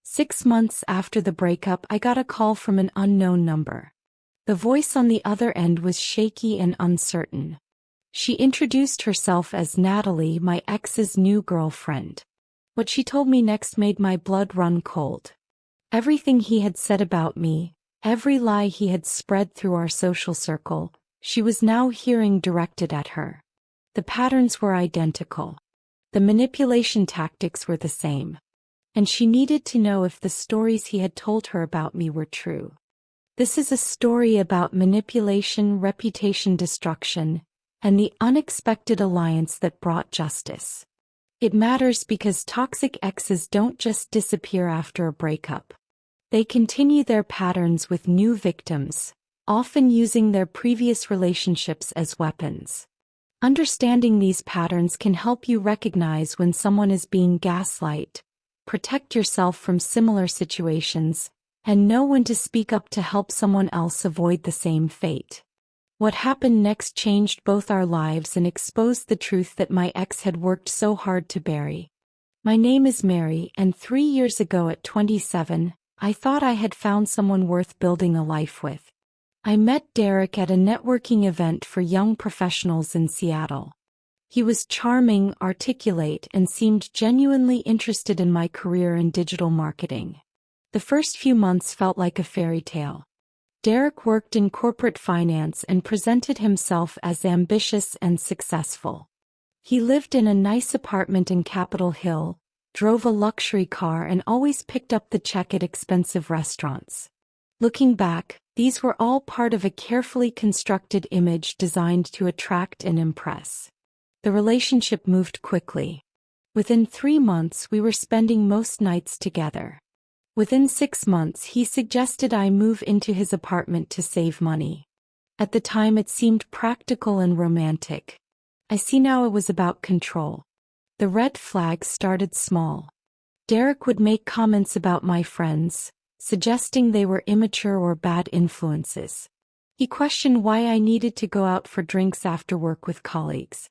6 months after the breakup, I got a call from an unknown number. The voice on the other end was shaky and uncertain. She introduced herself as Natalie, my ex's new girlfriend. What she told me next made my blood run cold. Everything he had said about me, every lie he had spread through our social circle, she was now hearing directed at her. The patterns were identical. The manipulation tactics were the same. And she needed to know if the stories he had told her about me were true. This is a story about manipulation, reputation destruction, and the unexpected alliance that brought justice. It matters because toxic exes don't just disappear after a breakup. They continue their patterns with new victims, often using their previous relationships as weapons. Understanding these patterns can help you recognize when someone is being gaslighted, protect yourself from similar situations, and know when to speak up to help someone else avoid the same fate. What happened next changed both our lives and exposed the truth that my ex had worked so hard to bury. My name is Mary, and 3 years ago at 27, I thought I had found someone worth building a life with. I met Derek at a networking event for young professionals in Seattle. He was charming, articulate, and seemed genuinely interested in my career in digital marketing. The first few months felt like a fairy tale. Derek worked in corporate finance and presented himself as ambitious and successful. He lived in a nice apartment in Capitol Hill, drove a luxury car, and always picked up the check at expensive restaurants. Looking back, these were all part of a carefully constructed image designed to attract and impress. The relationship moved quickly. Within 3 months, we were spending most nights together. Within 6 months, he suggested I move into his apartment to save money. At the time, it seemed practical and romantic. I see now it was about control. The red flags started small. Derek would make comments about my friends, suggesting they were immature or bad influences. He questioned why I needed to go out for drinks after work with colleagues.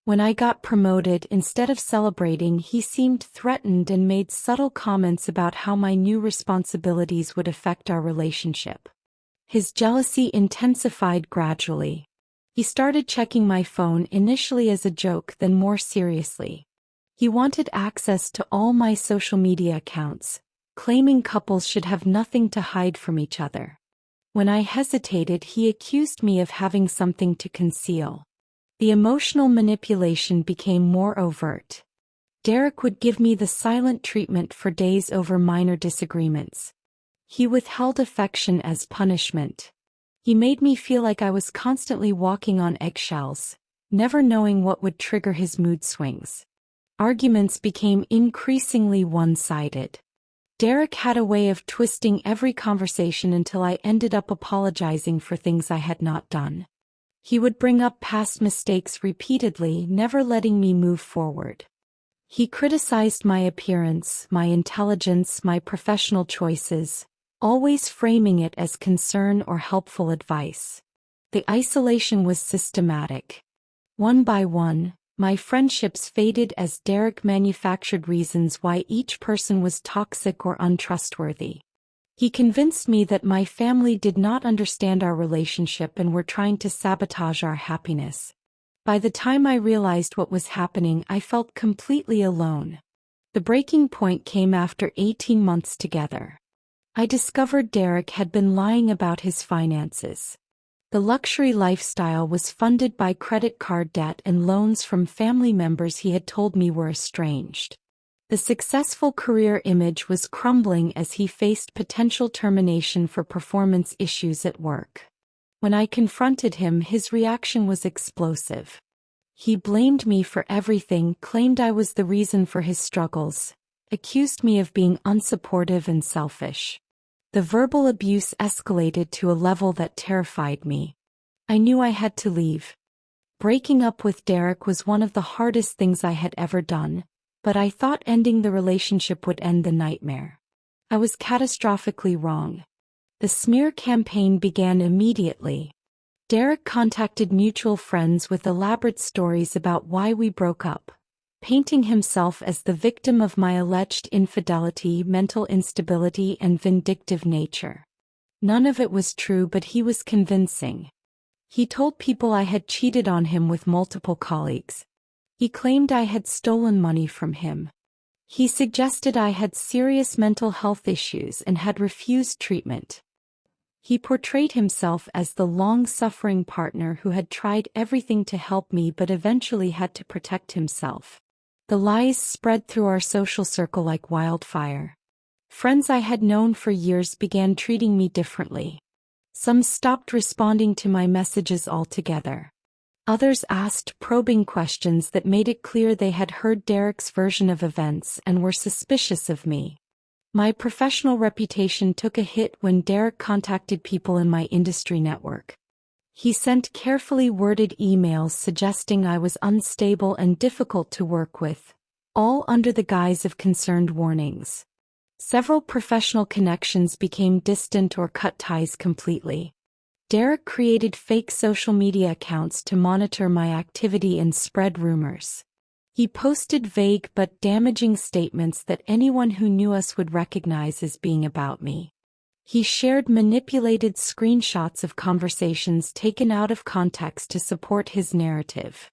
When I got promoted, instead of celebrating, he seemed threatened and made subtle comments about how my new responsibilities would affect our relationship. His jealousy intensified gradually. He started checking my phone, initially as a joke, then more seriously. He wanted access to all my social media accounts, claiming couples should have nothing to hide from each other. When I hesitated, he accused me of having something to conceal. The emotional manipulation became more overt. Derek would give me the silent treatment for days over minor disagreements. He withheld affection as punishment. He made me feel like I was constantly walking on eggshells, never knowing what would trigger his mood swings. Arguments became increasingly one-sided. Derek had a way of twisting every conversation until I ended up apologizing for things I had not done. He would bring up past mistakes repeatedly, never letting me move forward. He criticized my appearance, my intelligence, my professional choices, always framing it as concern or helpful advice. The isolation was systematic. One by one, my friendships faded as Derek manufactured reasons why each person was toxic or untrustworthy. He convinced me that my family did not understand our relationship and were trying to sabotage our happiness. By the time I realized what was happening, I felt completely alone. The breaking point came after 18 months together. I discovered Derek had been lying about his finances. The luxury lifestyle was funded by credit card debt and loans from family members he had told me were estranged. The successful career image was crumbling as he faced potential termination for performance issues at work. When I confronted him, his reaction was explosive. He blamed me for everything, claimed I was the reason for his struggles, accused me of being unsupportive and selfish. The verbal abuse escalated to a level that terrified me. I knew I had to leave. Breaking up with Derek was one of the hardest things I had ever done, but I thought ending the relationship would end the nightmare. I was catastrophically wrong. The smear campaign began immediately. Derek contacted mutual friends with elaborate stories about why we broke up, painting himself as the victim of my alleged infidelity, mental instability, and vindictive nature. None of it was true, but he was convincing. He told people I had cheated on him with multiple colleagues. He claimed I had stolen money from him. He suggested I had serious mental health issues and had refused treatment. He portrayed himself as the long-suffering partner who had tried everything to help me but eventually had to protect himself. The lies spread through our social circle like wildfire. Friends I had known for years began treating me differently. Some stopped responding to my messages altogether. Others asked probing questions that made it clear they had heard Derek's version of events and were suspicious of me. My professional reputation took a hit when Derek contacted people in my industry network. He sent carefully worded emails suggesting I was unstable and difficult to work with, all under the guise of concerned warnings. Several professional connections became distant or cut ties completely. Derek created fake social media accounts to monitor my activity and spread rumors. He posted vague but damaging statements that anyone who knew us would recognize as being about me. He shared manipulated screenshots of conversations taken out of context to support his narrative.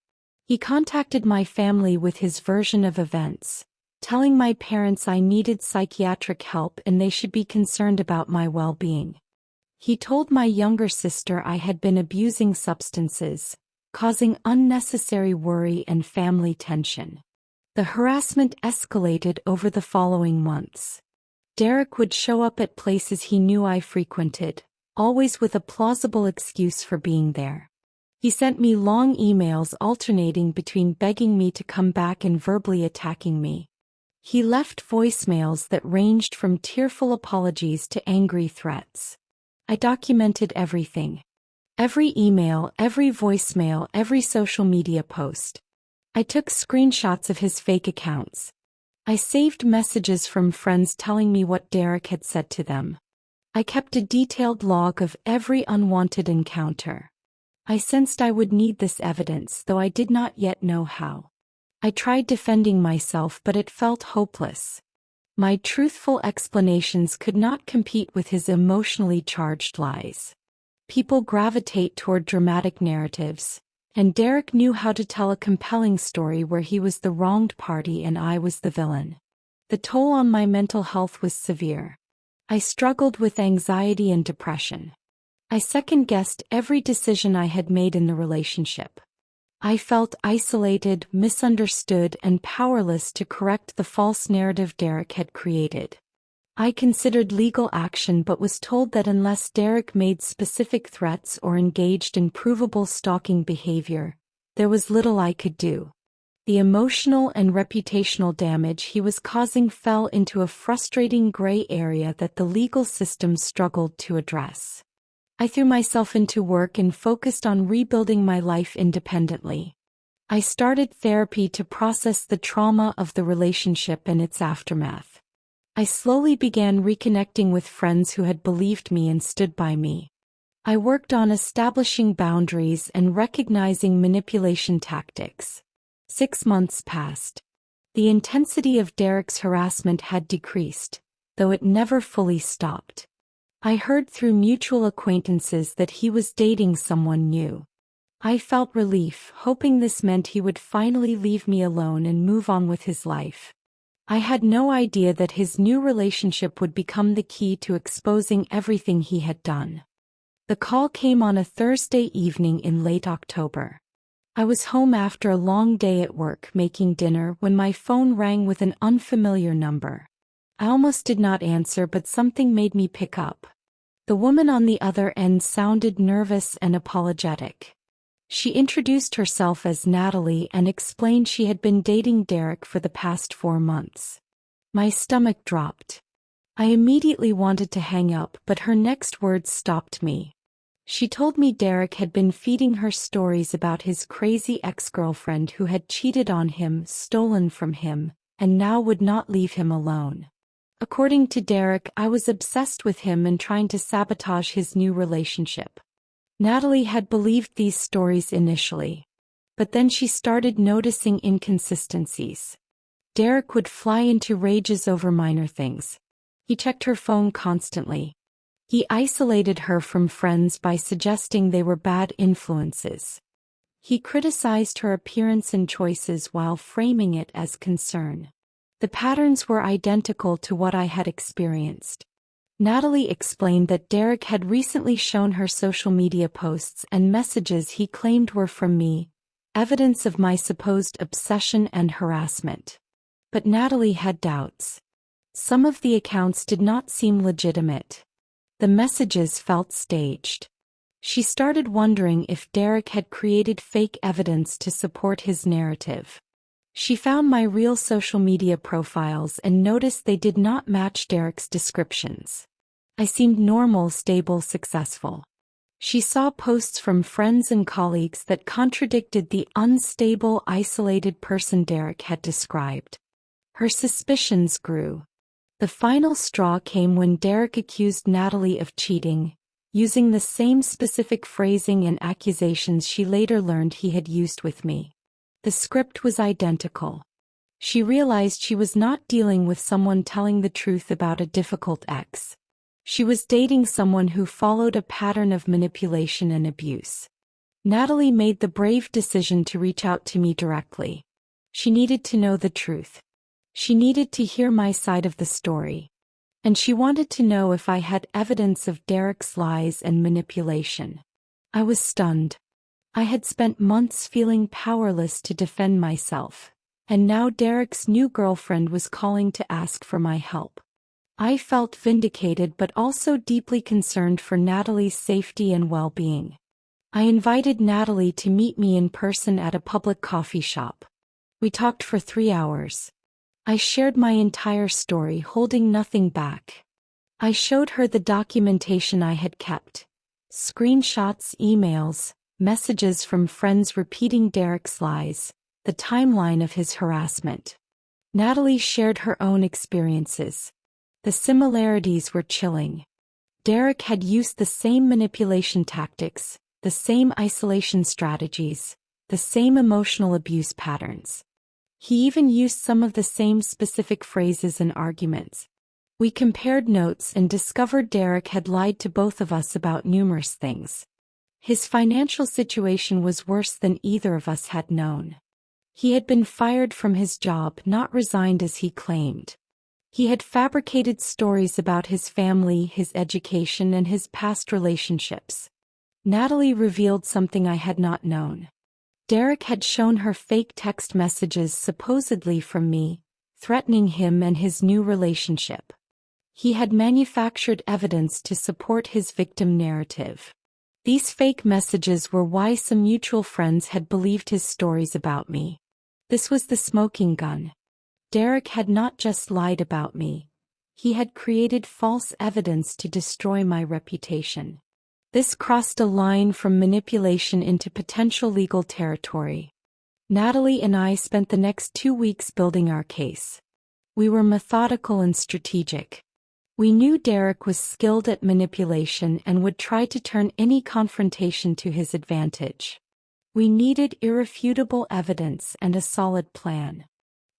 He contacted my family with his version of events, telling my parents I needed psychiatric help and they should be concerned about my well-being. He told my younger sister I had been abusing substances, causing unnecessary worry and family tension. The harassment escalated over the following months. Derek would show up at places he knew I frequented, always with a plausible excuse for being there. He sent me long emails alternating between begging me to come back and verbally attacking me. He left voicemails that ranged from tearful apologies to angry threats. I documented everything. Every email, every voicemail, every social media post. I took screenshots of his fake accounts. I saved messages from friends telling me what Derek had said to them. I kept a detailed log of every unwanted encounter. I sensed I would need this evidence, though I did not yet know how. I tried defending myself, but it felt hopeless. My truthful explanations could not compete with his emotionally charged lies. People gravitate toward dramatic narratives, and Derek knew how to tell a compelling story where he was the wronged party and I was the villain. The toll on my mental health was severe. I struggled with anxiety and depression. I second-guessed every decision I had made in the relationship. I felt isolated, misunderstood, and powerless to correct the false narrative Derek had created. I considered legal action but was told that unless Derek made specific threats or engaged in provable stalking behavior, there was little I could do. The emotional and reputational damage he was causing fell into a frustrating gray area that the legal system struggled to address. I threw myself into work and focused on rebuilding my life independently. I started therapy to process the trauma of the relationship and its aftermath. I slowly began reconnecting with friends who had believed me and stood by me. I worked on establishing boundaries and recognizing manipulation tactics. 6 months passed. The intensity of Derek's harassment had decreased, though it never fully stopped. I heard through mutual acquaintances that he was dating someone new. I felt relief, hoping this meant he would finally leave me alone and move on with his life. I had no idea that his new relationship would become the key to exposing everything he had done. The call came on a Thursday evening in late October. I was home after a long day at work making dinner when my phone rang with an unfamiliar number. I almost did not answer, but something made me pick up. The woman on the other end sounded nervous and apologetic. She introduced herself as Natalie and explained she had been dating Derek for the past 4 months. My stomach dropped. I immediately wanted to hang up, but her next words stopped me. She told me Derek had been feeding her stories about his crazy ex-girlfriend who had cheated on him, stolen from him, and now would not leave him alone. According to Derek, I was obsessed with him and trying to sabotage his new relationship. Natalie had believed these stories initially. But then she started noticing inconsistencies. Derek would fly into rages over minor things. He checked her phone constantly. He isolated her from friends by suggesting they were bad influences. He criticized her appearance and choices while framing it as concern. The patterns were identical to what I had experienced. Natalie explained that Derek had recently shown her social media posts and messages he claimed were from me, evidence of my supposed obsession and harassment. But Natalie had doubts. Some of the accounts did not seem legitimate. The messages felt staged. She started wondering if Derek had created fake evidence to support his narrative. She found my real social media profiles and noticed they did not match Derek's descriptions. I seemed normal, stable, successful. She saw posts from friends and colleagues that contradicted the unstable, isolated person Derek had described. Her suspicions grew. The final straw came when Derek accused Natalie of cheating, using the same specific phrasing and accusations she later learned he had used with me. The script was identical. She realized she was not dealing with someone telling the truth about a difficult ex. She was dating someone who followed a pattern of manipulation and abuse. Natalie made the brave decision to reach out to me directly. She needed to know the truth. She needed to hear my side of the story. And she wanted to know if I had evidence of Derek's lies and manipulation. I was stunned. I had spent months feeling powerless to defend myself, and now Derek's new girlfriend was calling to ask for my help. I felt vindicated but also deeply concerned for Natalie's safety and well-being. I invited Natalie to meet me in person at a public coffee shop. We talked for 3 hours. I shared my entire story, holding nothing back. I showed her the documentation I had kept. Screenshots, emails, messages from friends repeating Derek's lies, the timeline of his harassment. Natalie shared her own experiences. The similarities were chilling. Derek had used the same manipulation tactics, the same isolation strategies, the same emotional abuse patterns. He even used some of the same specific phrases and arguments. We compared notes and discovered Derek had lied to both of us about numerous things. His financial situation was worse than either of us had known. He had been fired from his job, not resigned as he claimed. He had fabricated stories about his family, his education, and his past relationships. Natalie revealed something I had not known. Derek had shown her fake text messages supposedly from me, threatening him and his new relationship. He had manufactured evidence to support his victim narrative. These fake messages were why some mutual friends had believed his stories about me. This was the smoking gun. Derek had not just lied about me. He had created false evidence to destroy my reputation. This crossed a line from manipulation into potential legal territory. Natalie and I spent the next 2 weeks building our case. We were methodical and strategic. We knew Derek was skilled at manipulation and would try to turn any confrontation to his advantage. We needed irrefutable evidence and a solid plan.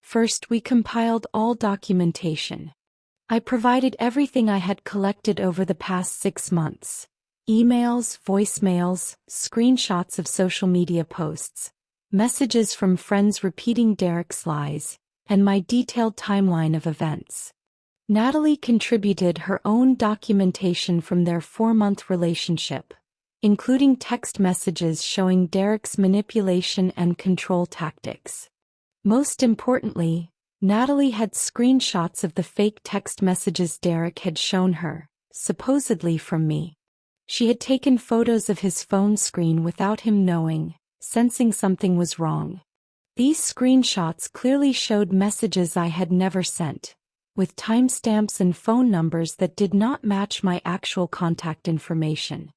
First, we compiled all documentation. I provided everything I had collected over the past 6 months. Emails, voicemails, screenshots of social media posts, messages from friends repeating Derek's lies, and my detailed timeline of events. Natalie contributed her own documentation from their 4-month relationship, including text messages showing Derek's manipulation and control tactics. Most importantly, Natalie had screenshots of the fake text messages Derek had shown her, supposedly from me. She had taken photos of his phone screen without him knowing, sensing something was wrong. These screenshots clearly showed messages I had never sent, with timestamps and phone numbers that did not match my actual contact information.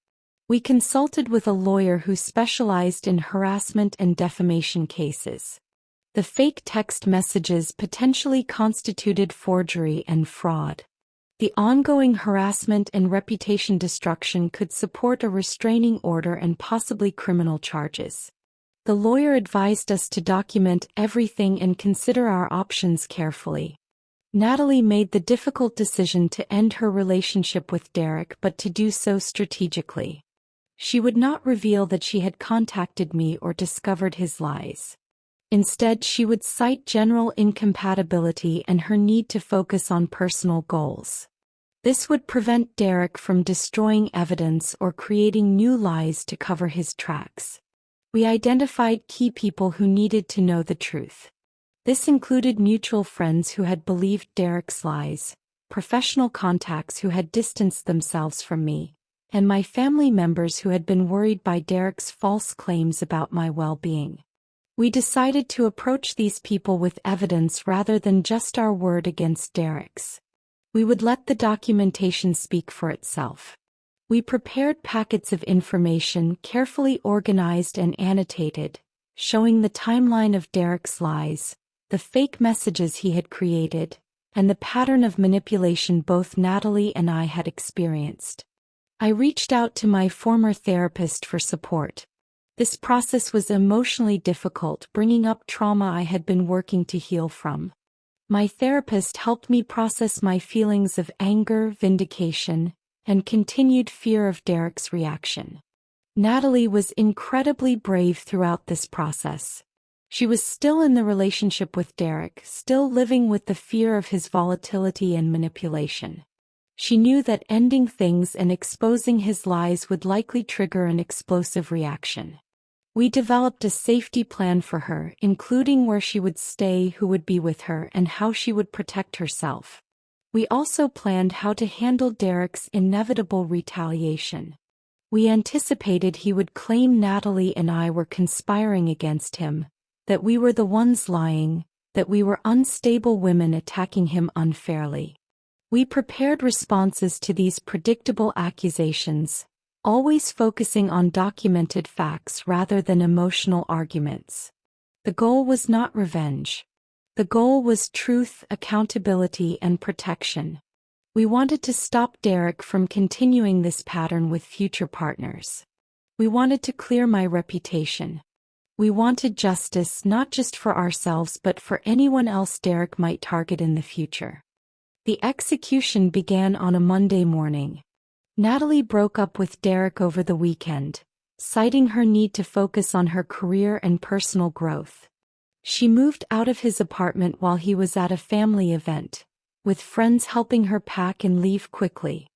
We consulted with a lawyer who specialized in harassment and defamation cases. The fake text messages potentially constituted forgery and fraud. The ongoing harassment and reputation destruction could support a restraining order and possibly criminal charges. The lawyer advised us to document everything and consider our options carefully. Natalie made the difficult decision to end her relationship with Derek, but to do so strategically. She would not reveal that she had contacted me or discovered his lies. Instead, she would cite general incompatibility and her need to focus on personal goals. This would prevent Derek from destroying evidence or creating new lies to cover his tracks. We identified key people who needed to know the truth. This included mutual friends who had believed Derek's lies, professional contacts who had distanced themselves from me, and my family members who had been worried by Derek's false claims about my well-being. We decided to approach these people with evidence rather than just our word against Derek's. We would let the documentation speak for itself. We prepared packets of information carefully organized and annotated, showing the timeline of Derek's lies, the fake messages he had created, and the pattern of manipulation both Natalie and I had experienced. I reached out to my former therapist for support. This process was emotionally difficult, bringing up trauma I had been working to heal from. My therapist helped me process my feelings of anger, vindication, and continued fear of Derek's reaction. Natalie was incredibly brave throughout this process. She was still in the relationship with Derek, still living with the fear of his volatility and manipulation. She knew that ending things and exposing his lies would likely trigger an explosive reaction. We developed a safety plan for her, including where she would stay, who would be with her, and how she would protect herself. We also planned how to handle Derek's inevitable retaliation. We anticipated he would claim Natalie and I were conspiring against him, that we were the ones lying, that we were unstable women attacking him unfairly. We prepared responses to these predictable accusations, always focusing on documented facts rather than emotional arguments. The goal was not revenge. The goal was truth, accountability, and protection. We wanted to stop Derek from continuing this pattern with future partners. We wanted to clear my reputation. We wanted justice not just for ourselves but for anyone else Derek might target in the future. The execution began on a Monday morning. Natalie broke up with Derek over the weekend, citing her need to focus on her career and personal growth. She moved out of his apartment while he was at a family event, with friends helping her pack and leave quickly.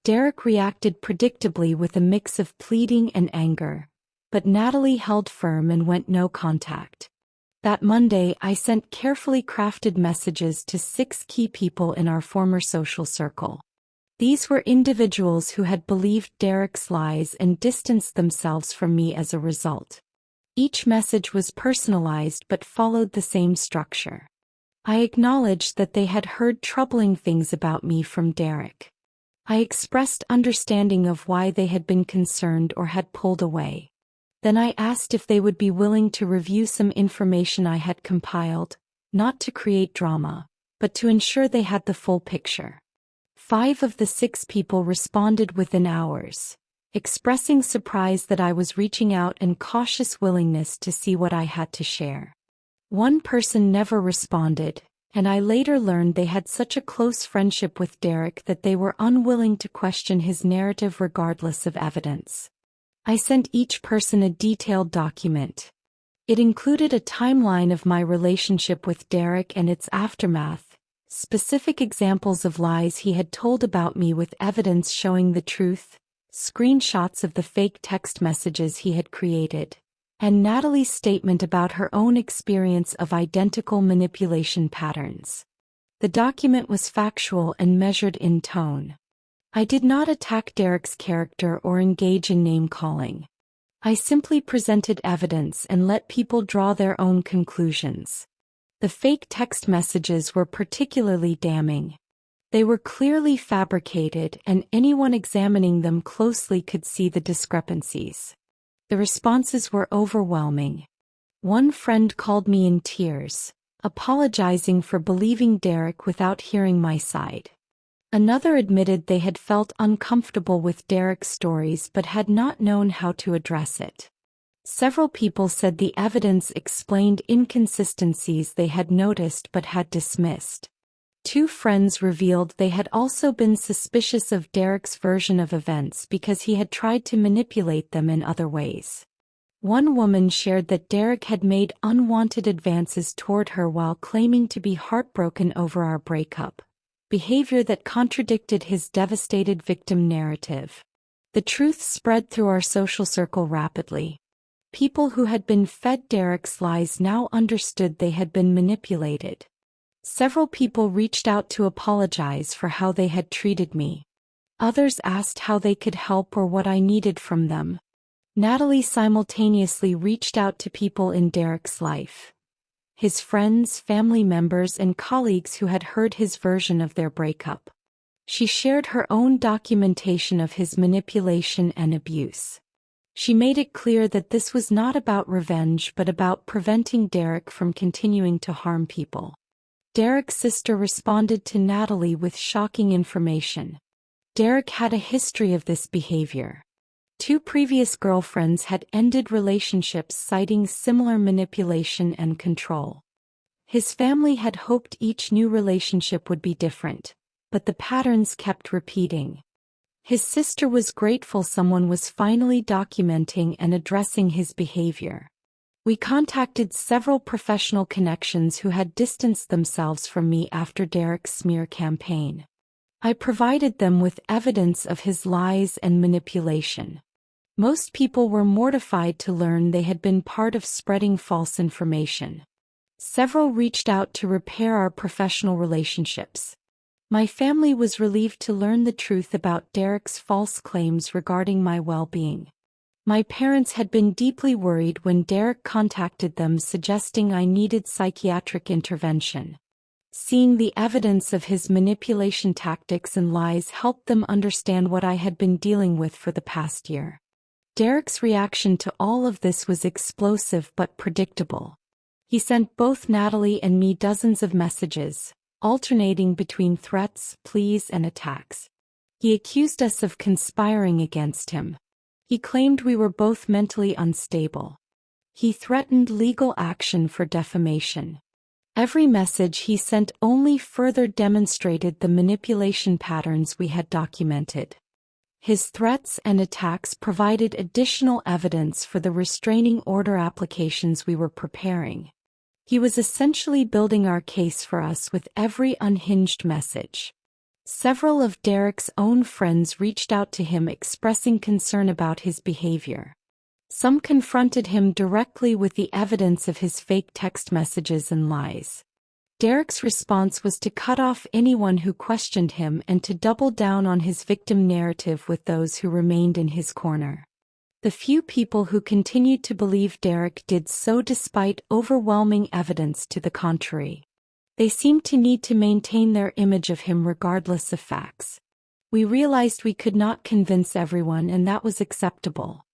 Derek reacted predictably with a mix of pleading and anger, but Natalie held firm and went no contact. That Monday, I sent carefully crafted messages to 6 key people in our former social circle. These were individuals who had believed Derek's lies and distanced themselves from me as a result. Each message was personalized but followed the same structure. I acknowledged that they had heard troubling things about me from Derek. I expressed understanding of why they had been concerned or had pulled away. Then I asked if they would be willing to review some information I had compiled, not to create drama, but to ensure they had the full picture. 5 of the 6 people responded within hours, expressing surprise that I was reaching out and cautious willingness to see what I had to share. One person never responded, and I later learned they had such a close friendship with Derek that they were unwilling to question his narrative regardless of evidence. I sent each person a detailed document. It included a timeline of my relationship with Derek and its aftermath, specific examples of lies he had told about me with evidence showing the truth, screenshots of the fake text messages he had created, and Natalie's statement about her own experience of identical manipulation patterns. The document was factual and measured in tone. I did not attack Derek's character or engage in name-calling. I simply presented evidence and let people draw their own conclusions. The fake text messages were particularly damning. They were clearly fabricated, and anyone examining them closely could see the discrepancies. The responses were overwhelming. One friend called me in tears, apologizing for believing Derek without hearing my side. Another admitted they had felt uncomfortable with Derek's stories but had not known how to address it. Several people said the evidence explained inconsistencies they had noticed but had dismissed. 2 friends revealed they had also been suspicious of Derek's version of events because he had tried to manipulate them in other ways. One woman shared that Derek had made unwanted advances toward her while claiming to be heartbroken over our breakup, behavior that contradicted his devastated victim narrative. The truth spread through our social circle rapidly. People who had been fed Derek's lies now understood they had been manipulated. Several people reached out to apologize for how they had treated me. Others asked how they could help or what I needed from them. Natalie simultaneously reached out to people in Derek's life. His friends, family members, and colleagues who had heard his version of their breakup. She shared her own documentation of his manipulation and abuse. She made it clear that this was not about revenge but about preventing Derek from continuing to harm people. Derek's sister responded to Natalie with shocking information. Derek had a history of this behavior. 2 previous girlfriends had ended relationships citing similar manipulation and control. His family had hoped each new relationship would be different, but the patterns kept repeating. His sister was grateful someone was finally documenting and addressing his behavior. We contacted several professional connections who had distanced themselves from me after Derek's smear campaign. I provided them with evidence of his lies and manipulation. Most people were mortified to learn they had been part of spreading false information. Several reached out to repair our professional relationships. My family was relieved to learn the truth about Derek's false claims regarding my well-being. My parents had been deeply worried when Derek contacted them suggesting I needed psychiatric intervention. Seeing the evidence of his manipulation tactics and lies helped them understand what I had been dealing with for the past year. Derek's reaction to all of this was explosive but predictable. He sent both Natalie and me dozens of messages, alternating between threats, pleas, and attacks. He accused us of conspiring against him. He claimed we were both mentally unstable. He threatened legal action for defamation. Every message he sent only further demonstrated the manipulation patterns we had documented. His threats and attacks provided additional evidence for the restraining order applications we were preparing. He was essentially building our case for us with every unhinged message. Several of Derek's own friends reached out to him expressing concern about his behavior. Some confronted him directly with the evidence of his fake text messages and lies. Derek's response was to cut off anyone who questioned him and to double down on his victim narrative with those who remained in his corner. The few people who continued to believe Derek did so despite overwhelming evidence to the contrary. They seemed to need to maintain their image of him regardless of facts. We realized we could not convince everyone, and that was acceptable.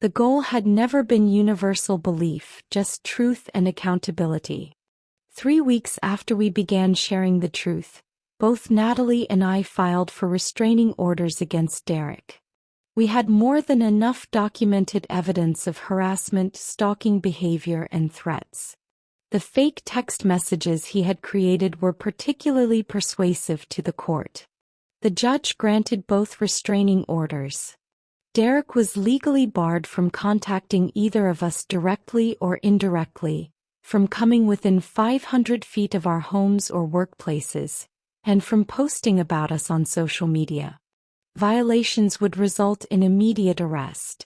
The goal had never been universal belief, just truth and accountability. 3 weeks after we began sharing the truth, both Natalie and I filed for restraining orders against Derek. We had more than enough documented evidence of harassment, stalking behavior, and threats. The fake text messages he had created were particularly persuasive to the court. The judge granted both restraining orders. Derek was legally barred from contacting either of us directly or indirectly, from coming within 500 feet of our homes or workplaces, and from posting about us on social media. Violations would result in immediate arrest.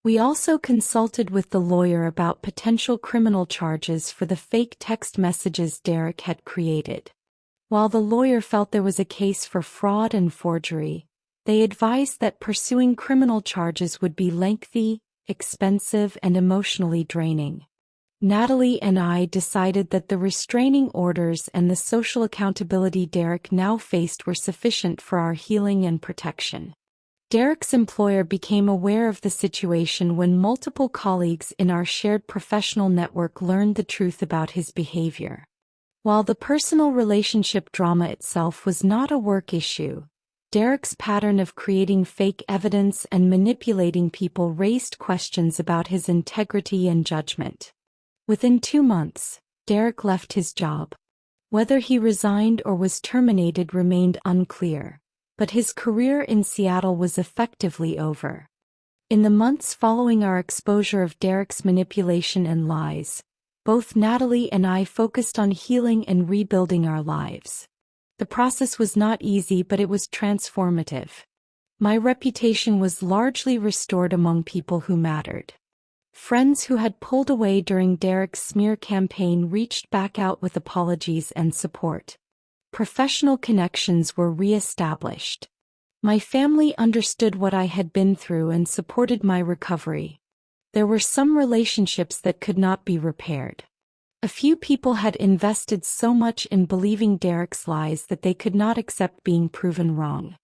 We also consulted with the lawyer about potential criminal charges for the fake text messages Derek had created. While the lawyer felt there was a case for fraud and forgery, they advised that pursuing criminal charges would be lengthy, expensive, and emotionally draining. Natalie and I decided that the restraining orders and the social accountability Derek now faced were sufficient for our healing and protection. Derek's employer became aware of the situation when multiple colleagues in our shared professional network learned the truth about his behavior. While the personal relationship drama itself was not a work issue, Derek's pattern of creating fake evidence and manipulating people raised questions about his integrity and judgment. Within 2 months, Derek left his job. Whether he resigned or was terminated remained unclear, but his career in Seattle was effectively over. In the months following our exposure of Derek's manipulation and lies, both Natalie and I focused on healing and rebuilding our lives. The process was not easy, but it was transformative. My reputation was largely restored among people who mattered. Friends who had pulled away during Derek's smear campaign reached back out with apologies and support. Professional connections were re-established. My family understood what I had been through and supported my recovery. There were some relationships that could not be repaired. A few people had invested so much in believing Derek's lies that they could not accept being proven wrong.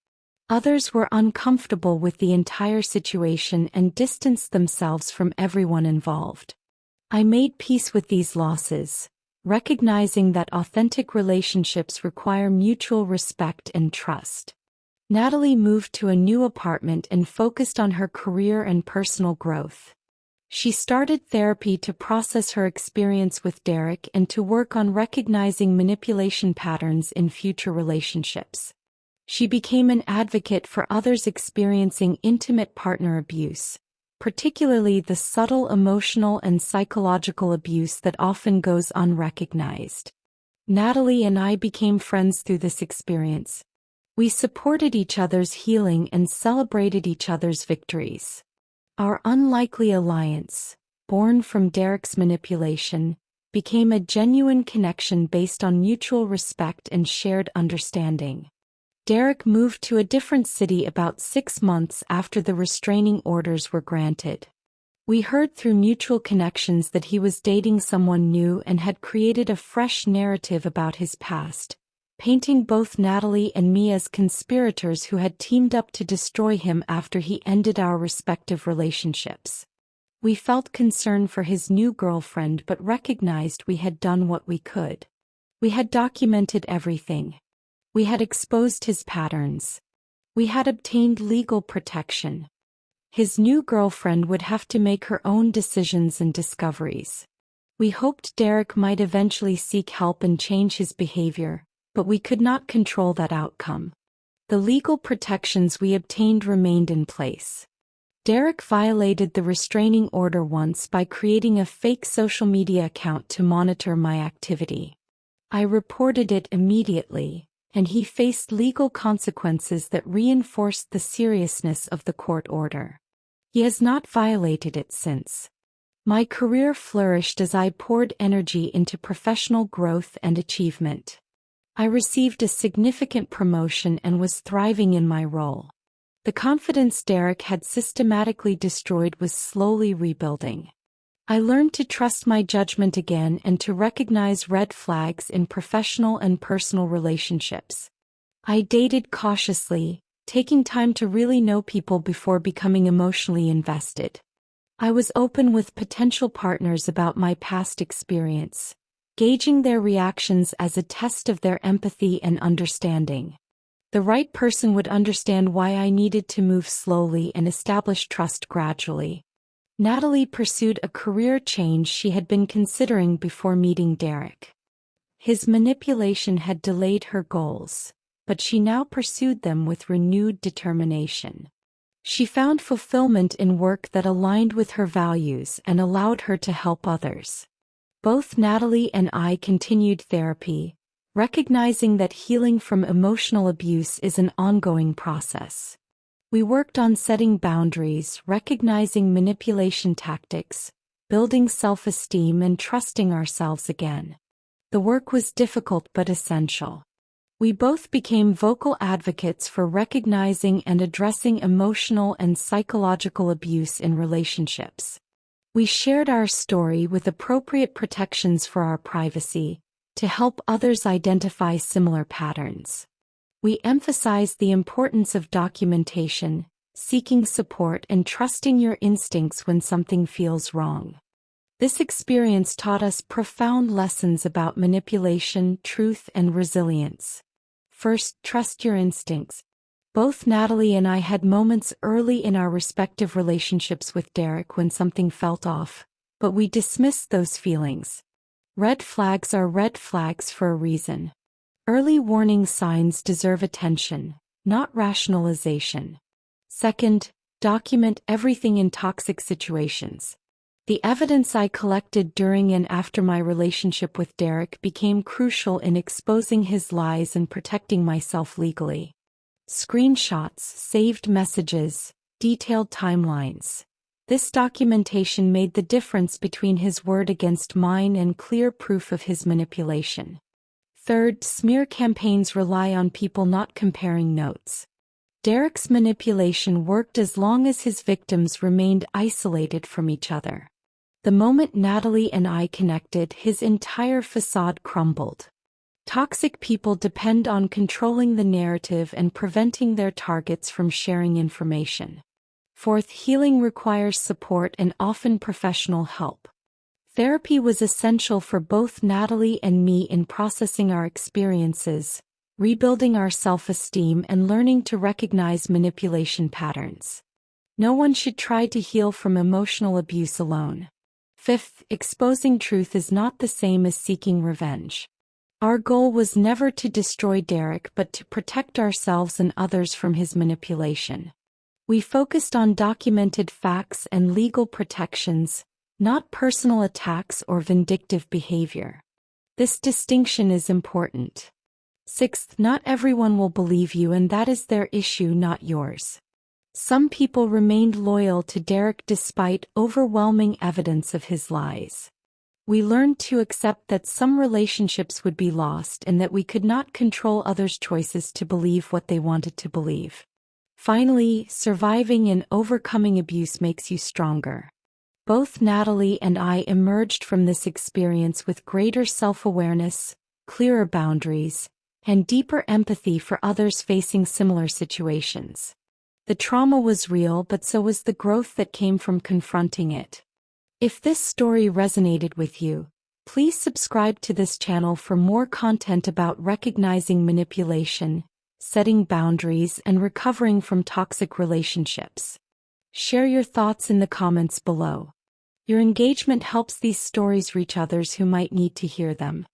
Others were uncomfortable with the entire situation and distanced themselves from everyone involved. I made peace with these losses, recognizing that authentic relationships require mutual respect and trust. Natalie moved to a new apartment and focused on her career and personal growth. She started therapy to process her experience with Derek and to work on recognizing manipulation patterns in future relationships. She became an advocate for others experiencing intimate partner abuse, particularly the subtle emotional and psychological abuse that often goes unrecognized. Natalie and I became friends through this experience. We supported each other's healing and celebrated each other's victories. Our unlikely alliance, born from Derek's manipulation, became a genuine connection based on mutual respect and shared understanding. Derek moved to a different city about 6 months after the restraining orders were granted. We heard through mutual connections that he was dating someone new and had created a fresh narrative about his past, painting both Natalie and me as conspirators who had teamed up to destroy him after he ended our respective relationships. We felt concern for his new girlfriend but recognized we had done what we could. We had documented everything. We had exposed his patterns. We had obtained legal protection. His new girlfriend would have to make her own decisions and discoveries. We hoped Derek might eventually seek help and change his behavior, but we could not control that outcome. The legal protections we obtained remained in place. Derek violated the restraining order once by creating a fake social media account to monitor my activity. I reported it immediately, and he faced legal consequences that reinforced the seriousness of the court order. He has not violated it since. My career flourished as I poured energy into professional growth and achievement. I received a significant promotion and was thriving in my role. The confidence Derek had systematically destroyed was slowly rebuilding. I learned to trust my judgment again and to recognize red flags in professional and personal relationships. I dated cautiously, taking time to really know people before becoming emotionally invested. I was open with potential partners about my past experience, gauging their reactions as a test of their empathy and understanding. The right person would understand why I needed to move slowly and establish trust gradually. Natalie pursued a career change she had been considering before meeting Derek. His manipulation had delayed her goals, but she now pursued them with renewed determination. She found fulfillment in work that aligned with her values and allowed her to help others. Both Natalie and I continued therapy, recognizing that healing from emotional abuse is an ongoing process. We worked on setting boundaries, recognizing manipulation tactics, building self-esteem and trusting ourselves again. The work was difficult but essential. We both became vocal advocates for recognizing and addressing emotional and psychological abuse in relationships. We shared our story with appropriate protections for our privacy, to help others identify similar patterns. We emphasized the importance of documentation, seeking support and trusting your instincts when something feels wrong. This experience taught us profound lessons about manipulation, truth, and resilience. First, trust your instincts. Both Natalie and I had moments early in our respective relationships with Derek when something felt off, but we dismissed those feelings. Red flags are red flags for a reason. Early warning signs deserve attention, not rationalization. Second, document everything in toxic situations. The evidence I collected during and after my relationship with Derek became crucial in exposing his lies and protecting myself legally. Screenshots, saved messages, detailed timelines. This documentation made the difference between his word against mine and clear proof of his manipulation. Third, smear campaigns rely on people not comparing notes. Derek's manipulation worked as long as his victims remained isolated from each other. The moment Natalie and I connected, his entire facade crumbled. Toxic people depend on controlling the narrative and preventing their targets from sharing information. Fourth, healing requires support and often professional help. Therapy was essential for both Natalie and me in processing our experiences, rebuilding our self-esteem, and learning to recognize manipulation patterns. No one should try to heal from emotional abuse alone. Fifth, exposing truth is not the same as seeking revenge. Our goal was never to destroy Derek but to protect ourselves and others from his manipulation. We focused on documented facts and legal protections, not personal attacks or vindictive behavior. This distinction is important. Sixth, not everyone will believe you, and that is their issue, not yours. Some people remained loyal to Derek despite overwhelming evidence of his lies. We learned to accept that some relationships would be lost and that we could not control others' choices to believe what they wanted to believe. Finally, surviving and overcoming abuse makes you stronger. Both Natalie and I emerged from this experience with greater self-awareness, clearer boundaries, and deeper empathy for others facing similar situations. The trauma was real, but so was the growth that came from confronting it. If this story resonated with you, please subscribe to this channel for more content about recognizing manipulation, setting boundaries, and recovering from toxic relationships. Share your thoughts in the comments below. Your engagement helps these stories reach others who might need to hear them.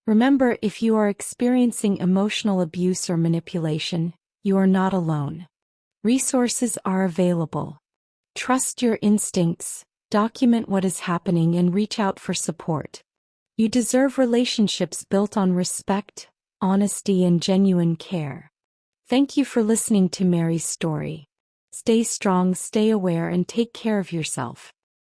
Remember, if you are experiencing emotional abuse or manipulation, you are not alone. Resources are available. Trust your instincts. Document what is happening and reach out for support. You deserve relationships built on respect, honesty, and genuine care. Thank you for listening to Mary's story. Stay strong, stay aware, and take care of yourself.